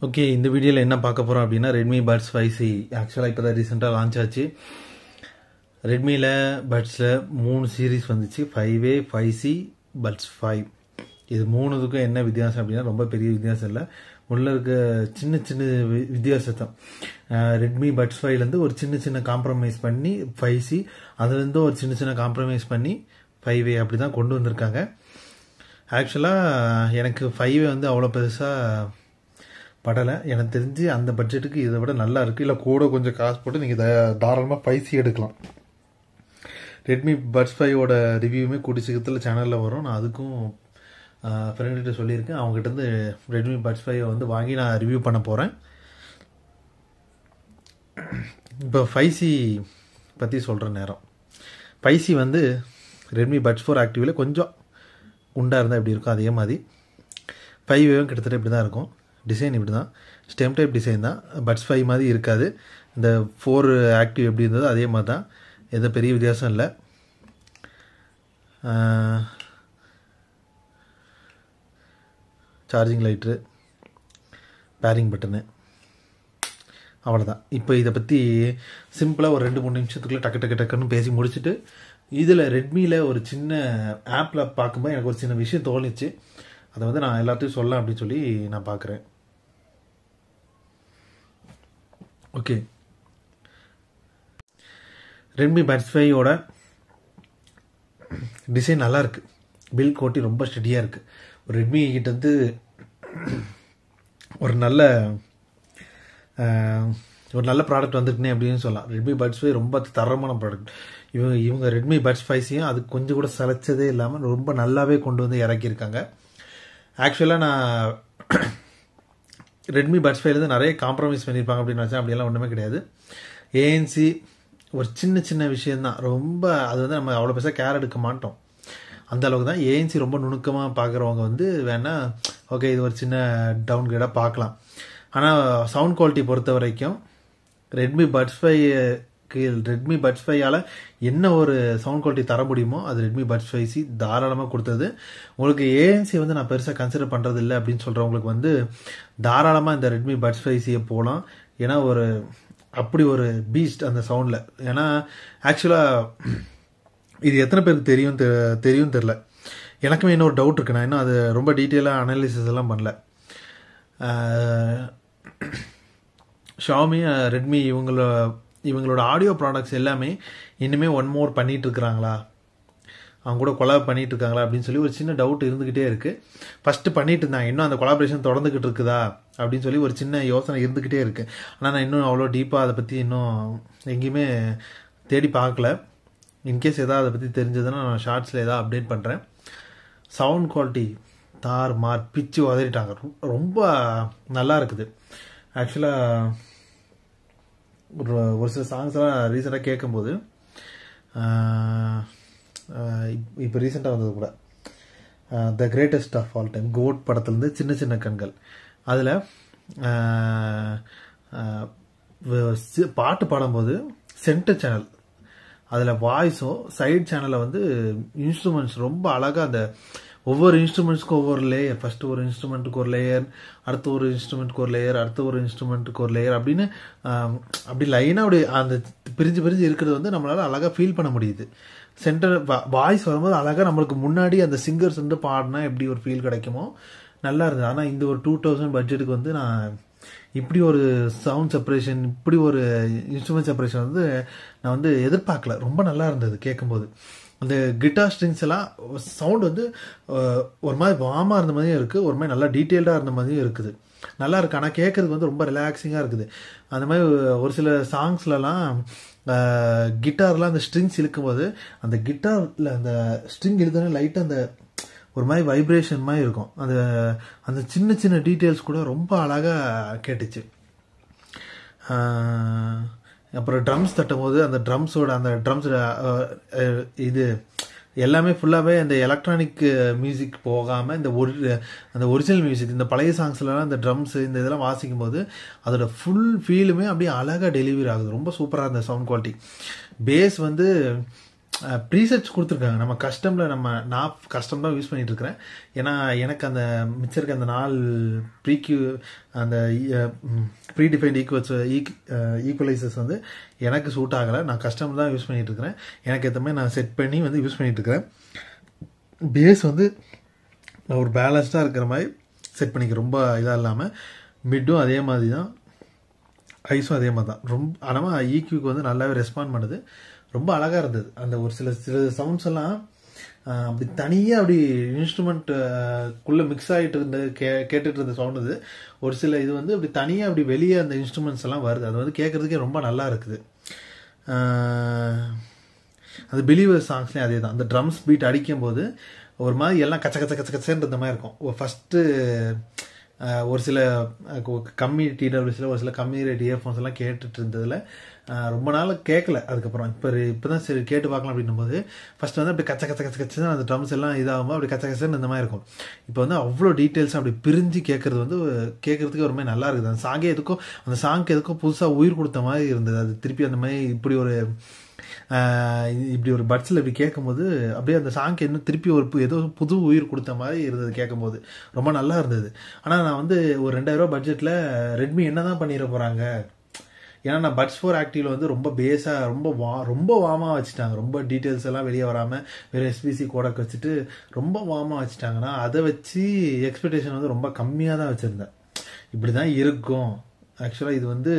Okay, இந்த வீடியோவில் என்ன பார்க்க போகிறோம் அப்படின்னா ரெட்மி பட்ஸ் 5C. ஆக்சுவலாக இப்போ தான் ரீசெண்டாக லான்ச் ஆச்சு. ரெட்மியில் பட்ஸில் 3 சீரீஸ் வந்துச்சு, 5A, 5C, பட்ஸ் 5. இது மூணுத்துக்கும் என்ன வித்தியாசம் அப்படின்னா ரொம்ப பெரிய வித்தியாசம் இல்லை. உள்ள இருக்க சின்ன சின்ன வித்தியாசத்தான். ரெட்மி பட்ஸ் 5லேருந்து ஒரு சின்ன சின்ன காம்ப்ரமைஸ் பண்ணி 5C, அதுலேருந்து ஒரு சின்ன சின்ன காம்ப்ரமைஸ் பண்ணி 5A அப்படி தான் கொண்டு வந்திருக்காங்க. ஆக்சுவலாக எனக்கு 5A வந்து அவ்வளோ பெருசாக படலை. எனக்கு தெரிஞ்சு அந்த பட்ஜெட்டுக்கு இதை விட நல்லா இருக்குது. இல்லை கூட கொஞ்சம் காசு போட்டு நீங்கள் தாராளமாக 5C எடுக்கலாம். ரெட்மி பட்ஸ் 5ஓட ரிவ்யூவுமே கூடிய சீக்கிரத்தில் சேனலில் வரும். நான் அதுக்கும் ஃப்ரெண்ட்கிட்ட சொல்லியிருக்கேன். அவங்ககிட்டருந்து ரெட்மி பட்ஸ் 5 வந்து வாங்கி நான் ரிவ்யூ பண்ண போகிறேன். இப்போ 5C பற்றி சொல்கிற நேரம். 5C வந்து ரெட்மி பட்ஸ் 4 ஆக்டிவில் கொஞ்சம் குண்டாக இருந்தால் எப்படி இருக்கும் அதே மாதிரி 5A கிட்டத்தட்ட இப்படி தான் இருக்கும். டிசைன் இப்படி தான், ஸ்டெம் டைப் டிசைன் தான். பட்ஸ் 5 மாதிரி இருக்காது. இந்த 4 ஆக்டிவ் எப்படி இருந்ததோ அதே மாதிரி தான், எந்த பெரிய வித்தியாசம் இல்லை. சார்ஜிங் லைட்ரு, பேரிங் பட்டனு, அவ்வளோதான். இப்போ இதை பற்றி சிம்பிளாக ஒரு 2-3 நிமிஷத்துக்குள்ளே டக்குன்னு பேசி முடிச்சுட்டு, இதில் ரெட்மியில் ஒரு சின்ன ஆப்பில் பார்க்கும்போது எனக்கு ஒரு சின்ன விஷயம் தோணுச்சு. அதை வந்து நான் எல்லாத்தையும் சொல்லலாம் அப்படின்னு சொல்லி நான் பார்க்குறேன். ஓகே, ரெட்மி பட்ஸ் 5ஓட டிசைன் நல்லா இருக்குது. பில்ட் குவாலிட்டி ரொம்ப ஸ்டெடியாக இருக்குது. ஒரு ரெட்மி கிட்ட வந்து ஒரு நல்ல ப்ராடக்ட் வந்துருக்குனே அப்படின்னு சொல்லலாம். ரெட்மி பட்ஸ் 5 ரொம்ப தரமான ப்ராடக்ட். இவங்க ரெட்மி பட்ஸ் 5Cயும் அது கொஞ்சம் கூட சளைச்சதே இல்லாமல் ரொம்ப நல்லாவே கொண்டு வந்து இறக்கியிருக்காங்க. ஆக்சுவலாக நான் ரெட்மி பட்ஸ் 5லேருந்து நிறைய காம்ப்ரமைஸ் பண்ணியிருப்பாங்க அப்படின்னு நினச்சேன். அப்படியெல்லாம் ஒன்றுமே கிடையாது. ANC ஒரு சின்ன சின்ன விஷயந்தான். ரொம்ப அது வந்து நம்ம அவ்வளோ பெருசாக கேர் எடுக்க மாட்டோம். அந்த அளவுக்கு தான். ANC ரொம்ப நுணுக்கமாக பார்க்குறவங்க வந்து வேணால் ஓகே இது ஒரு சின்ன டவுன் கிரேடாக பார்க்கலாம். ஆனால் சவுண்ட் குவாலிட்டி பொறுத்த வரைக்கும் ரெட்மி பட்ஸ் 5ஆல் என்ன ஒரு சவுண்ட் குவாலிட்டி தர முடியுமோ அது ரெட்மி பட்ஸ் 5C தாராளமாக கொடுத்தது. உங்களுக்கு ANC வந்து நான் பெருசாக கன்சிடர் பண்ணுறது இல்லை அப்படின்னு சொல்கிறவங்களுக்கு வந்து தாராளமாக இந்த ரெட்மி பட்ஸ் 5C போகலாம். ஏன்னா அப்படி ஒரு பீஸ்ட் அந்த சவுண்டில். ஏன்னா ஆக்சுவலாக இது எத்தனை பேருக்கு தெரியும் தெரில. எனக்குமே இன்னொரு டவுட் இருக்குது. நான் இன்னும் அது ரொம்ப டீட்டெயிலாக அனாலிசிஸ் எல்லாம் பண்ணல. ஷாமி, ரெட்மி இவங்களோட ஆடியோ ப்ராடக்ட்ஸ் எல்லாமே இன்னுமே ஒன் மோர் பண்ணிகிட்டு இருக்கிறாங்களா, அவங்க கூட கொலாப் பண்ணிகிட்டு இருக்காங்களா அப்படின்னு சொல்லி ஒரு சின்ன டவுட் இருந்துக்கிட்டே இருக்குது. ஃபஸ்ட்டு பண்ணிட்டு இருந்தாங்க, இன்னும் அந்த கொலாபரேஷன் தொடர்ந்துக்கிட்டு இருக்குதா அப்படின்னு சொல்லி ஒரு சின்ன யோசனை இருந்துக்கிட்டே இருக்குது. ஆனால் நான் இன்னும் அவ்வளோ டீப்பாக அதை பற்றி இன்னும் எங்கேயுமே தேடி பார்க்கல. இன்கேஸ் எதாவது அதை பற்றி தெரிஞ்சதுன்னா நான் ஷார்ட்ஸில் எதாவது அப்டேட் பண்ணுறேன். சவுண்ட் குவாலிட்டி மார் பிச்சு உதறிட்டாங்க. ரொம்ப நல்லா இருக்குது. ஆக்சுவலாக ஒரு சில சாங்ஸ்லாம் ரீசெண்டாக கேட்கும்போது, இப்போ ரீசெண்டாக வந்தது கூட the greatest of all time GOAT படத்துலேருந்து சின்ன சின்ன கண்கள், அதில் பாட்டு பாடும்போது சென்டர் சேனல் அதில் வாய்ஸும் சைட் சேனலில் வந்து இன்ஸ்ட்ருமெண்ட்ஸ் ரொம்ப அழகாக அந்த ஒவ்வொரு இன்ஸ்ட்ருமெண்ட்ஸ்க்கும் ஒவ்வொரு லேயர், ஃபஸ்ட்டு ஒரு இன்ஸ்ட்ருமெண்ட்டுக்கு ஒரு லேயர், அடுத்த ஒரு இன்ஸ்ட்ருமெண்ட்டுக்கு ஒரு லேயர், அடுத்த ஒரு இன்ஸ்ட்ருமெண்ட்டுக்கு ஒரு லேயர் அப்படின்னு அப்படி லைனாக அப்படி அந்த பிரிஞ்சு இருக்கிறது வந்து நம்மளால் அழகாக ஃபீல் பண்ண முடியுது. சென்டர் வாய்ஸ் வரும்போது அழகாக நம்மளுக்கு முன்னாடி அந்த சிங்கர்ஸ் வந்து பாடினா எப்படி ஒரு ஃபீல் கிடைக்குமோ நல்லா இருந்தது. ஆனால் இந்த ஒரு 2000 பட்ஜெட்டுக்கு வந்து நான் இப்படி ஒரு சவுண்ட் செப்பரேஷன், இப்படி ஒரு இன்ஸ்ட்ருமெண்ட் செப்பரேஷன் வந்து நான் வந்து எதிர்பார்க்கல. ரொம்ப நல்லா இருந்தது கேட்கும்போது. அந்த கிட்டார் ஸ்ட்ரிங்ஸ் எல்லாம் சவுண்ட் வந்து ஒரு மாதிரி வார்மாக இருந்த மாதிரியும் இருக்குது, ஒரு மாதிரி நல்லா டீட்டெயில்டாக இருந்த மாதிரியும் இருக்குது. நல்லா இருக்குது. ஆனால் கேட்குறதுக்கு வந்து ரொம்ப ரிலாக்ஸிங்காக இருக்குது. அந்த மாதிரி ஒரு சில சாங்ஸ்லலாம் கிட்டார்லாம் அந்த ஸ்ட்ரிங்ஸ் இழுக்கும்போது அந்த கிட்டாரில் அந்த ஸ்ட்ரிங் இழுத்தோன்னே லைட்டாக அந்த ஒரு மாதிரி வைப்ரேஷன் மாதிரி இருக்கும். அந்த சின்ன சின்ன டீட்டெயில்ஸ் கூட ரொம்ப அழகாக கேட்டுச்சு. அப்புறம் ட்ரம்ஸ் தட்டும் போது அந்த ட்ரம்ஸோட இது எல்லாமே ஃபுல்லாகவே அந்த எலக்ட்ரானிக் மியூசிக் போகாமல் அந்த ஒரிஜினல் மியூசிக், இந்த பழைய சாங்ஸ்லாம் அந்த ட்ரம்ஸு இந்த இதெல்லாம் வாசிக்கும் போது அதோட ஃபுல் ஃபீலுமே அப்படியே அழகாக டெலிவரி ஆகுது. ரொம்ப சூப்பராக இருந்த சவுண்ட் குவாலிட்டி. பேஸ் வந்து ப்ரீசெட்ஸ் கொடுத்துருக்காங்க. நம்ம கஸ்டமில் நான் கஸ்டம் தான் யூஸ் பண்ணிட்டு இருக்கிறேன். ஏன்னா எனக்கு அந்த மிச்சம் இருக்க அந்த 4 அந்த ப்ரீ டிஃபைன்ட் ஈக்குவலைசர்ஸ் வந்து எனக்கு சூட் ஆகலை. நான் கஸ்டம் தான் யூஸ் பண்ணிட்டு இருக்கிறேன். எனக்கு ஏற்ற மாதிரி நான் செட் பண்ணி வந்து யூஸ் பண்ணிட்டு இருக்கிறேன். பேஸ் வந்து நான் ஒரு பேலன்ஸ்டாக இருக்கிற மாதிரி செட் பண்ணிக்க, ரொம்ப இதாக இல்லாமல். மிட்டும் அதே மாதிரி தான், ஐஸும் அதே மாதிரி தான். ரொம்ப ஆனால் ஈக்யூக்கு வந்து நல்லாவே ரெஸ்பாண்ட் பண்ணுது. ரொம்ப அழகாக இருந்தது. அந்த ஒரு சில சவுண்ட்ஸ் எல்லாம் அப்படி தனியாக அப்படி இன்ஸ்ட்ருமெண்ட்டுக்குள்ளே மிக்ஸ் ஆகிட்டு இருந்து கேட்டுட்டு இருந்த சவுண்ட் இது. ஒரு சில இது வந்து அப்படி தனியாக அப்படி வெளியே அந்த இன்ஸ்ட்ருமெண்ட்ஸ் எல்லாம் வருது. அது வந்து கேட்குறதுக்கே ரொம்ப நல்லா இருக்குது. அந்த பிலீவர் சாங்ஸ்லேயும் அதே தான். அந்த ட்ரம்ஸ் பீட் அடிக்கும் போது ஒரு மாதிரி எல்லாம் கச்ச கச்ச கச்ச கச்சன்ற மாதிரி இருக்கும். ஃபஸ்ட்டு ஒரு சில கம்மி டிடபிள்யூஸில் ஒரு சில கம்மி ரேட் இயர்ஃபோன்ஸ் எல்லாம் கேட்டுட்டு இருந்ததில் ரொம்ப நாள் கேட்கல. அதுக்கப்புறம் இப்போ தான் சரி கேட்டு பார்க்கலாம் அப்படின்னும் போது ஃபஸ்ட்டு வந்து அப்படி கச்ச கச்ச கச்ச கச்சு அந்த ட்ரம்ஸ் எல்லாம் இதாகும்போது அப்படி கச்ச கச்சன்னு இந்த மாதிரி இருக்கும். இப்போ வந்து அவ்வளோ டீட்டெயில்ஸ் அப்படி பிரிஞ்சு கேட்குறது வந்து கேட்குறதுக்கு ஒரு மாதிரி நல்லா இருக்குது. அந்த சாங்கே எதுக்கும் அந்த சாங்க்கு எதுக்கும் புதுசாக உயிர் கொடுத்த மாதிரி இருந்தது. அது திருப்பி அந்த மாதிரி இப்படி ஒரு பட்ஸில் இப்படி கேட்கும்போது அப்படியே அந்த சாங்க்கு இன்னும் திருப்பி ஏதோ புது உயிர் கொடுத்த மாதிரி இருந்தது கேட்கும்போது. ரொம்ப நல்லா இருந்தது. ஆனால் நான் வந்து ஒரு 2000 ரூபா பட்ஜெட்டில் ரெட்மி என்ன தான் பண்ணிட போகிறாங்க. ஏன்னா நான் பட்ஸ் 4 ஆக்டிவில் வந்து ரொம்ப பேஸாக ரொம்ப வார்மாக வச்சுட்டாங்க. ரொம்ப டீட்டெயில்ஸ் எல்லாம் வெளியே வராமல் வேறு எஸ்பிசி கோடக் வச்சுட்டு ரொம்ப வார்மாக வச்சுட்டாங்கன்னா அதை வச்சு எக்ஸ்பெக்டேஷன் வந்து ரொம்ப கம்மியாக தான் வச்சுருந்தேன். இப்படி தான் இருக்கும். ஆக்சுவலாக இது வந்து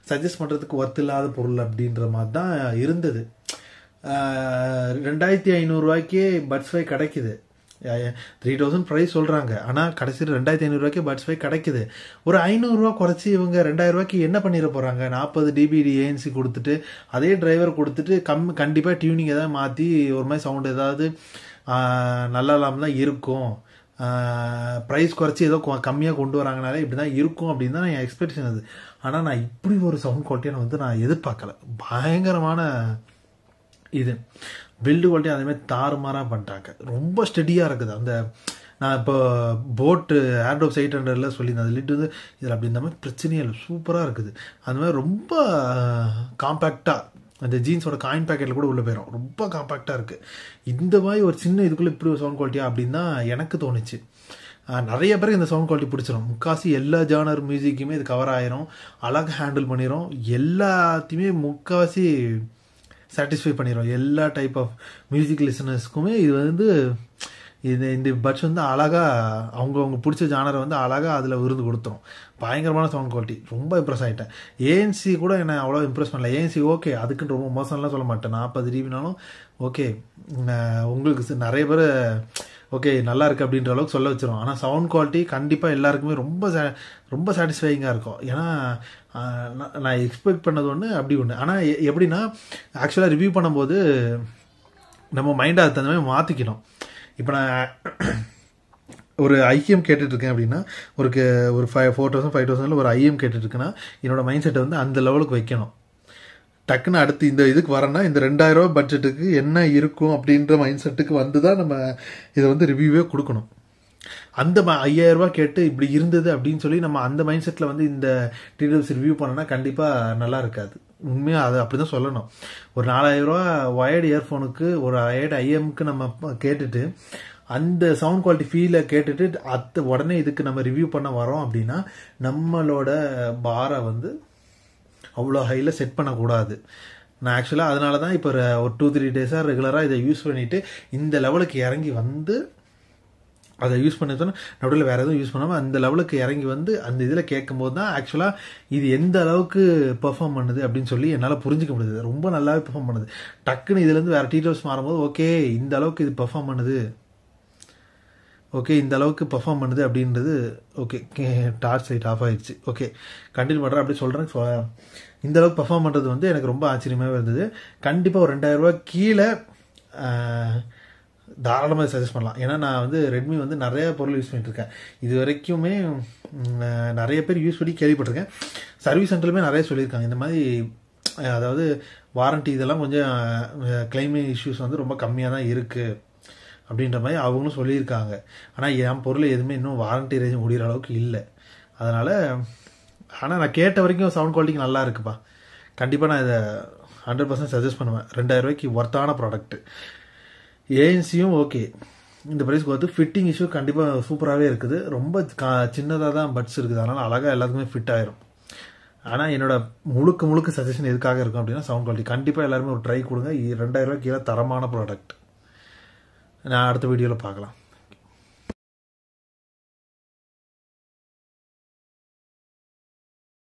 சஜஸ்ட் பண்ணுறதுக்கு ஒர்த் இல்லாத பொருள் அப்படின்ற மாதிரி தான் இருந்தது. 2500 ரூபாய்க்கே பட்ஸ் 5 கிடைக்குது. 3000 ப்ரைஸ் சொல்கிறாங்க. ஆனால் கடைசியில் 2500 ரூபாய்க்கே பட்ஸ் 5 கிடைக்குது. ஒரு 500 ரூபா குறைச்சி இவங்க 2000 ரூபாய்க்கு என்ன பண்ணிட போகிறாங்க? 40 dB ANC கொடுத்துட்டு அதே டிரைவர் கொடுத்துட்டு கண்டிப்பாக டியூனிங் ஏதாவது மாற்றி ஒரு மாதிரி சவுண்ட் ஏதாவது நல்லா இல்லாமல் தான் இருக்கும். ப்ரைஸ் குறைச்சி ஏதோ கம்மியாக கொண்டு வராங்கனாலே இப்படி தான் இருக்கும் அப்படின்னு தான் என் எக்ஸ்பெக்டேஷன் அது. ஆனால் நான் இப்படி ஒரு சவுண்ட் குவாலிட்டியை வந்து நான் எதிர்பார்க்கல. பயங்கரமான இது பில்டு குவாலிட்டி அதேமாதிரி தாறுமாறாக பண்ணிட்டாங்க. ரொம்ப ஸ்டெடியாக இருக்குது. அந்த நான் இப்போ போட்டு ஏர்டோப்ஸ் 800 சொல்லியிருந்தேன். அது லிட் வந்து இதில் அப்படி இந்த மாதிரி பிரச்சனையே இல்லை, சூப்பராக இருக்குது. அந்த மாதிரி ரொம்ப காம்பேக்டாக அந்த ஜீன்ஸோட காயின் பேக்கெட்டில் கூட உள்ளே போயிடும். ரொம்ப காம்பேக்டாக இருக்குது. இந்த மாதிரி ஒரு சின்ன இதுக்குள்ளே இப்படி ஒரு சவுண்ட் குவாலிட்டியா அப்படின்னு தான் எனக்கு தோணுச்சு. நிறைய பேருக்கு இந்த சவுண்ட் குவாலிட்டி பிடிச்சிடும். முக்காசி எல்லா ஜானர் மியூசிக்குமே இது கவர் ஆயிரும், அழகாக ஹேண்டில் பண்ணிடும், எல்லாத்தையுமே முக்காசி சாட்டிஸ்ஃபை பண்ணிடும். எல்லா டைப் ஆஃப் மியூசிக் லிசனர்ஸ்க்குமே இது வந்து இந்த பட்ஸ் வந்து அழகாக அவங்க பிடிச்ச ஜானரை வந்து அழகாக அதில் விருது கொடுத்துரும். பயங்கரமான சவுண்ட் குவாலிட்டி. ரொம்ப இம்ப்ரெஸ் ஆகிட்டேன். ஏஎன்சி கூட என்னை அவ்வளோ இம்ப்ரெஸ் பண்ணல. ஏஎன்சி ஓகே, அதுக்குன்னு ரொம்ப மோசம்லாம் சொல்ல மாட்டேன். 40 dBனாலும் ஓகே, உங்களுக்கு நிறைய பேர் ஓகே நல்லா இருக்குது அப்படின்ற அளவுக்கு சொல்ல வச்சிரும். ஆனால் சவுண்ட் குவாலிட்டி கண்டிப்பாக எல்லாருக்குமே ரொம்ப சாட்டிஸ்ஃபைங்காக இருக்கும். ஏன்னா நான் எக்ஸ்பெக்ட் பண்ணது ஒன்று, அப்படி ஒன்று. ஆனால் எப்படின்னா ஆக்சுவலாக ரிவ்யூ பண்ணும்போது நம்ம மைண்டை அது தகுந்த மாதிரி மாற்றிக்கணும். இப்போ நான் ஒரு ஐஎம் கேட்டுட்ருக்கேன் அப்படின்னா ஒரு 4000 5000 ஒரு ஐஎம் கேட்டுட்ருக்கேன்னா என்னோடய மைண்ட் செட்டை வந்து அந்த லெவலுக்கு வைக்கணும். டக்குன்னு அடுத்து இந்த இதுக்கு வரேன்னா இந்த 2000 ரூபா பட்ஜெட்டுக்கு என்ன இருக்கும் அப்படின்ற மைண்ட் செட்டுக்கு வந்து தான் நம்ம இதை வந்து ரிவ்யூவே கொடுக்கணும். அந்த 5000 ரூபா கேட்டு இப்படி இருந்தது அப்படின்னு சொல்லி நம்ம அந்த மைண்ட் செட்டில் வந்து இந்த டீடைல்ஸ் ரிவ்யூ பண்ணோன்னா கண்டிப்பாக நல்லா இருக்காது. உண்மையாக அது அப்படி தான் சொல்லணும். ஒரு 4000 ரூபா வயர்டு இயர்ஃபோனுக்கு ஒரு வயர்டு ஐஎம்க்கு நம்ம கேட்டுட்டு அந்த சவுண்ட் குவாலிட்டி ஃபீலை கேட்டுட்டு உடனே இதுக்கு நம்ம ரிவ்யூ பண்ண வரோம் அப்படின்னா நம்மளோட பாரை வந்து அவ்வளோ ஹையில் செட் பண்ணக்கூடாது. நான் ஆக்சுவலாக அதனால தான் இப்போ ஒரு 2-3 டேஸாக ரெகுலராக இதை யூஸ் பண்ணிவிட்டு இந்த லெவலுக்கு இறங்கி வந்து அதை யூஸ் பண்ணிட்டோன்னா நடுவில் வேறு எதுவும் யூஸ் பண்ணாமல் அந்த லெவலுக்கு இறங்கி வந்து அந்த இதில் கேட்கும்போது தான் ஆக்சுவலாக இது எந்த அளவுக்கு பெர்ஃபார்ம் பண்ணுது அப்படின்னு சொல்லி என்னால் புரிஞ்சிக்க முடியுது. ரொம்ப நல்லாவே பெர்ஃபார்ம் பண்ணுது. டக்குன்னு இதுலேருந்து வேறு டீட்டெயில்ஸ் மாறும்போது ஓகே இந்த அளவுக்கு இது பெர்ஃபார்ம் பண்ணுது, ஓகே இந்த அளவுக்கு பெர்ஃபார்ம் பண்ணுது அப்படின்றது ஓகே. டார்ச் லைட் ஆஃப் ஆகிடுச்சு. ஓகே கண்டினியூ பண்ணுறேன் அப்படி சொல்கிறேன். இந்த அளவுக்கு பெர்ஃபார்ம் பண்ணுறது வந்து எனக்கு ரொம்ப ஆச்சரியமாகவே இருந்தது. கண்டிப்பாக ஒரு 2000 ரூபா கீழே தாராளமாக சஜஸ்ட் பண்ணலாம். ஏன்னா நான் வந்து ரெட்மி வந்து நிறையா பொருள் யூஸ் பண்ணிட்டுருக்கேன். இது வரைக்குமே நிறைய பேர் யூஸ் பண்ணி கேள்விப்பட்டிருக்கேன். சர்வீஸ் சென்டருமே நிறைய சொல்லியிருக்காங்க இந்த மாதிரி. அதாவது வாரண்ட்டி இதெல்லாம் கொஞ்சம் கிளைமிங் இஷ்யூஸ் வந்து ரொம்ப கம்மியாக தான் இருக்குது அப்படின்ற மாதிரி அவங்களும் சொல்லியிருக்காங்க. ஆனால் என் பொருள் எதுவுமே இன்னும் வாரண்ட்டி ரேஞ்ச் முடிகிற அளவுக்கு இல்லை. அதனால் ஆனால் நான் கேட்ட வரைக்கும் சவுண்ட் குவாலிட்டிக்கு நல்லா இருக்குப்பா. கண்டிப்பாக நான் இதை 100% சஜஸ்ட் பண்ணுவேன். 2000 ரூபாய்க்கு ஒர்த்தான ப்ராடக்ட். ஏஎன்சியும் ஓகே, இந்த ப்ரைஸ்க்கு வந்து ஃபிட்டிங் இஷ்யூ கண்டிப்பாக சூப்பராகவே இருக்குது. ரொம்ப சின்னதாக தான் பட்ஸ் இருக்குது, அதனால் அழகாக எல்லாத்துக்குமே ஃபிட் ஆயிரும். ஆனால் என்னோட முழுக்க சஜஷன் எதுக்காக இருக்கும் அப்படின்னா சவுண்ட் குவாலிட்டி. கண்டிப்பாக எல்லாருமே ஒரு ட்ரை கொடுங்க. 2000 ரூபாய்க்கு கீழே தரமான ப்ராடக்ட். நான் அடுத்த வீடியோவில் பார்க்கலாம்.